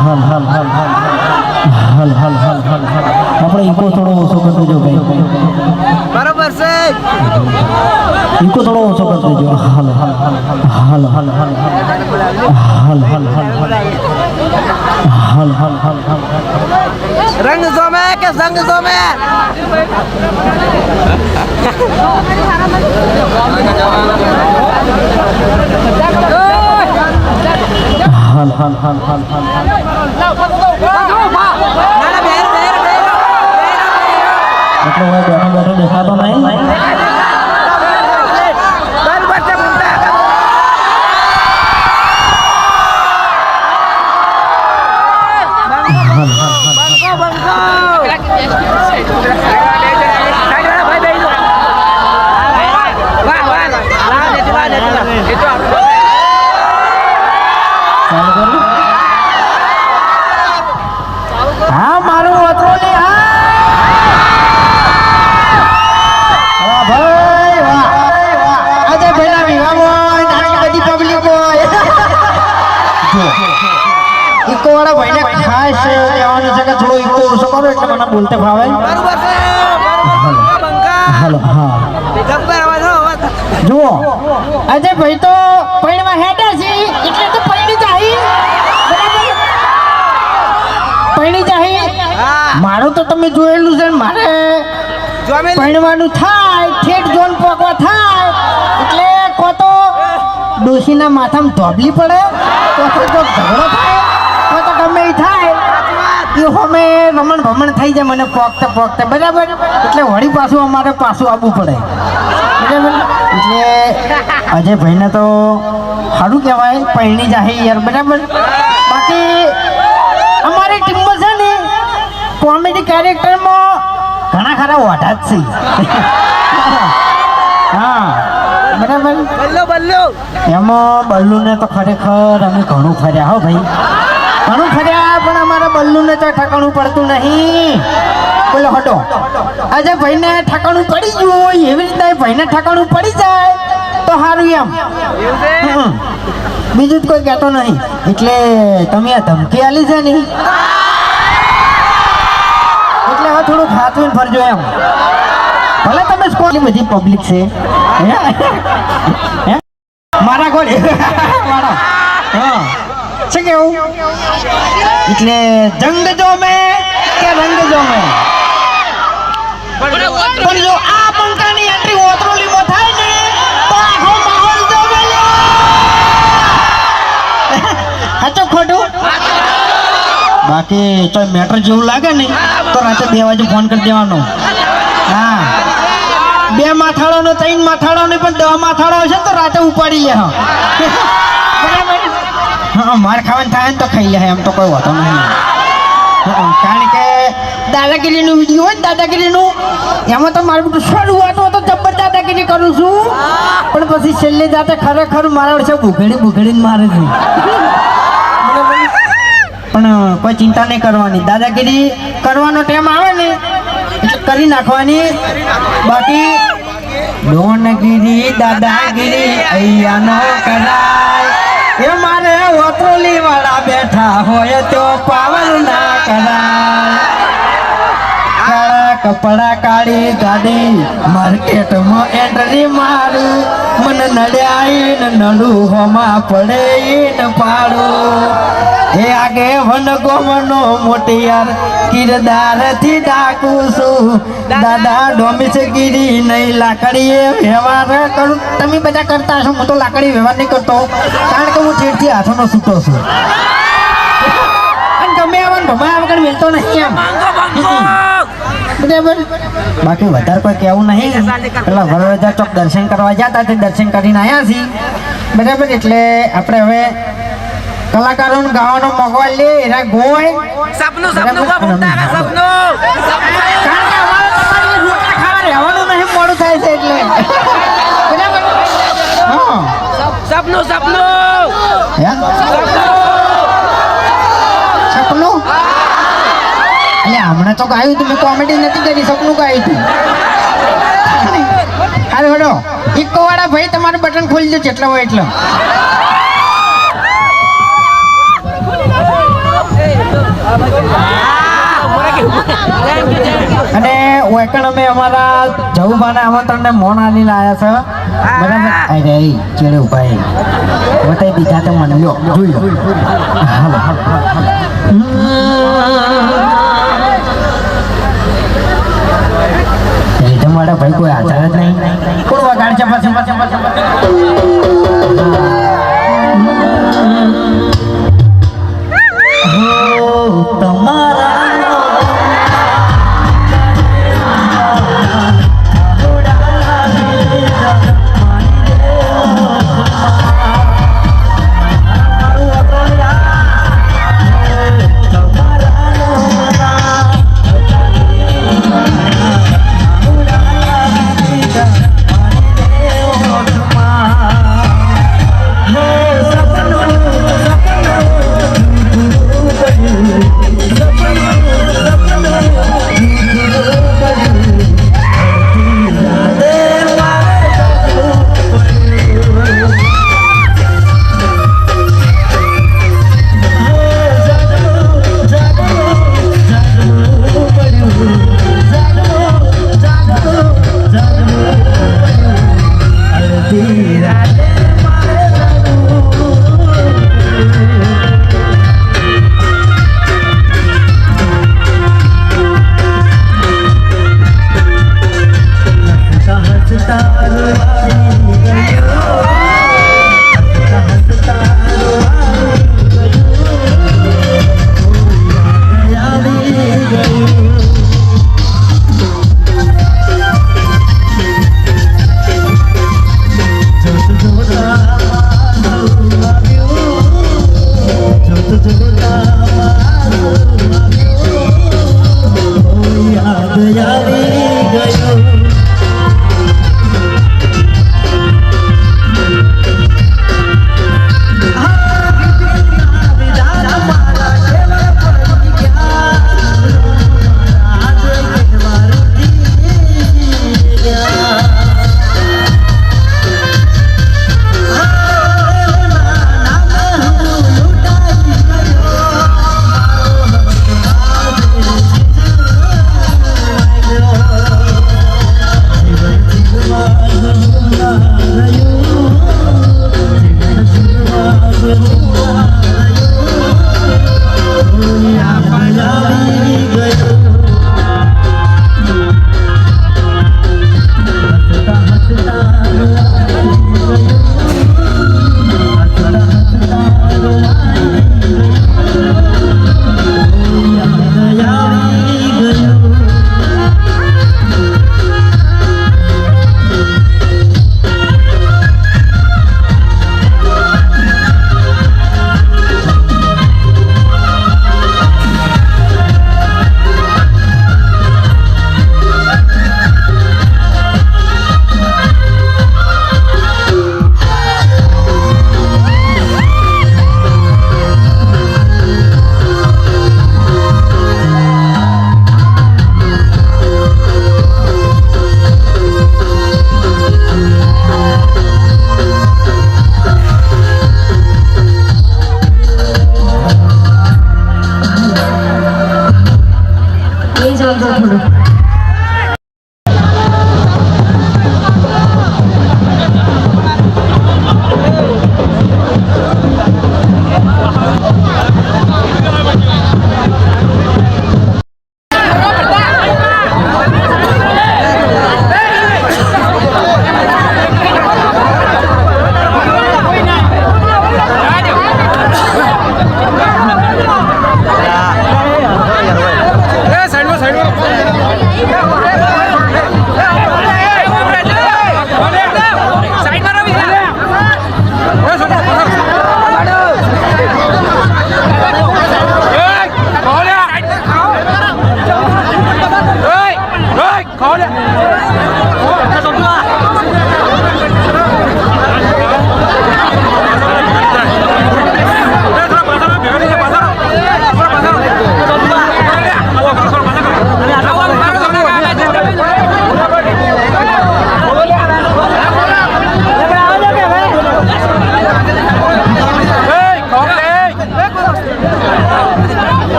હાલ હાલ હાલ હાલ હાલ હાલ હાલ હાલ આપણે ઈકો થોડો ઓછો કરી દેજો ભાઈ બરાબર છે ઈકો થોડો ઓછો કરી દેજો હાલ હાલ હાલ હાલ હાલ હાલ હાલ હાલ હાલ હાલ હાલ હાલ રંગ જોમે કે સંગ જોમે હાલ હાલ હાલ હાલ હાલ એટલે હવે બેઠો બેઠો દેખાતો નહીં હા મારું વતરોલી ભાઈ વાહ આજે ભાઈના વિવાહમાં નાની બધી પબ્લિક હોય જો ઈકો વાળા ભાઈને ખાસ કહેવાનું છે કે થોડો ઈકો ઓછો કરો એટલે મને બોલતે ફાવે બરાબર છે હાલો હા જબ્બર અવાજ જુઓ આજે ભાઈ તો પૈણમાં હેડ્યા છે એટલે તો પૈણી જાય પૈણી જાય મારું તો તમે જોયેલું છે મારે પૈણવાનું થાય ઠેઠ જોન પોકવા થાય એટલે કો તો ડોશીના માથામાં ધોબલી પડે તો ઝઘડો થાય કો તો ગમે એ થાય એ અમે રમણ ભમણ થઈ જાય મને પોકતા બરાબર એટલે વળી પાછું અમારે પાછું આવવું પડે બરાબર એટલે અજય ભાઈને તો સારું કહેવાય પૈણી જાય યાર બરાબર બાકી અમારી ટીમમાં છે ને કોમેડી કેરેક્ટરમાં ઘણા ખરા ઓઢા જ છે હા બરાબર બલ્લો એમાં બલ્લુને તો ખરેખર અમે ઘણું ફર્યા હો ભાઈ ઘણું ફર્યા પણ અમારા બલ્લુને તો ઠકાણું પડતું નહીં બોલો હટો આજે ભાઈને ઠકાણું પડી ગયું હોય એવી રીતના ભાઈને ઠકાણું પડી જાય તો સારું એમ બીજું જ કોઈ કહેતો નહીં એટલે તમે આ ધમકી આલી છે ને એટલે હવે થોડું ખાતું ફરજો એમ ભલે તમે સ્કોલી બધી પબ્લિક છે મારા ગોળે મારા હા છે કેવું એટલે જંગ જો મેં કે રંગ જો મેં પણ જો આ બંકાની એન્ટ્રી ઓતરોલીમાં થાય ને તો આખો માહોલ જો મેલો સાચું ખોટું બાકી તો મેટર જેવું લાગે ને તો રાતે 2 વાગે ફોન કરી દેવાનો હા 2 માથાળો 3 માથાળો ને પણ 10 માથાળો હશે તો રાતે ઉપાડી લે હા માર ખાવાનું થાય ને તો ખાઈ લે એમ તો કોઈ વાતો નહીં કારણ કે દાદાગીરીનું વિડીયો હોય દાદાગીરીનું એમાં તો મારું બધું શરૂઆત તો જબ્બર દાદાગીરી કરું છું પણ પછી છેલ્લે જાતે ખરેખર મારા વર્ષે બુઘડીને મારે છે પણ કોઈ ચિંતા નહીં કરવાની દાદાગીરી કરવાનો ટાઈમ આવે ને એટલે કરી નાખવાની બાકી ડોનગીરી દાદાગીરી અહીંયા નો કરાય એ મારે વતરોલી વાળા બેઠા હોય તો પાવન ના કરાય કાળા કપડા કાળી ગાડી માર્કેટમાં એન્ટ્રી મારું મને નડ્યા નડું હોમાં પડે ને પાડું એ આગે વનગોમનો મોટિયાર કિરદાર થી ડાકું છું દાદા ડોમિસગીરી નહીં લાકડીએ વ્યવહાર કરું તમે બધા કરતા છો હું તો લાકડી વ્યવહાર નહીં કરતો કારણ કે હું છેડથી હાથોનો છૂટો છું અને ગમે આવવાનું ભમાયા વગર મિલતો નહીં એમ બરાબર બાકી વધારે કોઈ કહેવું નહીં પેલા વડોદરા ચોક દર્શન કરવા જતા તે દર્શન કરીને આવ્યા છીએ બરાબર એટલે આપણે હવે કલાકારોને ગાવાનો મોકો લે એના ગોય સપનું સપનું સપનું કારણ કે અમારે તમારી રોટલા ખાવા રહેવાનું નહીં મોડું થાય છે એટલે બરાબર હા સપનું સપનું એટલે હમણાં તો ગાયું તું મેં કોમેડી નથી કરી સપનું ગાયું તું હાલ હડો ઇકો વાળા ભાઈ તમારું બટન ખોલી દો જેટલા હોય એટલા અને વેકણ અમે અમારા જવુભાના આમંત્રણને મોન આલીને આવ્યા છે બરાબર અરે ચેડે ઉભા બતાવી દીધા તો મને લ્યો જોઈ લો હાલો રીધમ વાળા ભાઈ કોઈ આધાર જ નહીં કોણ વગાડ છે પછી તમારા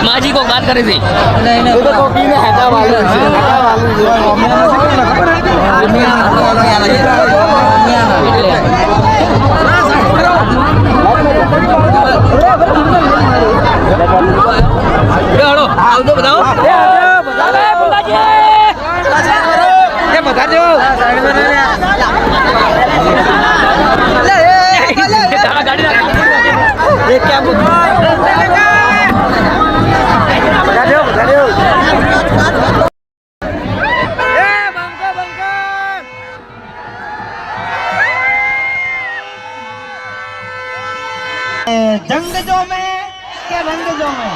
માજી કો વાત કરે છે હેડો આવજો બતાવો એ બતાજો ગાડી એ ક્યાં जंग जो में के रंग जो में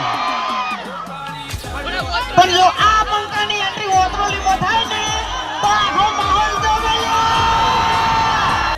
पर जो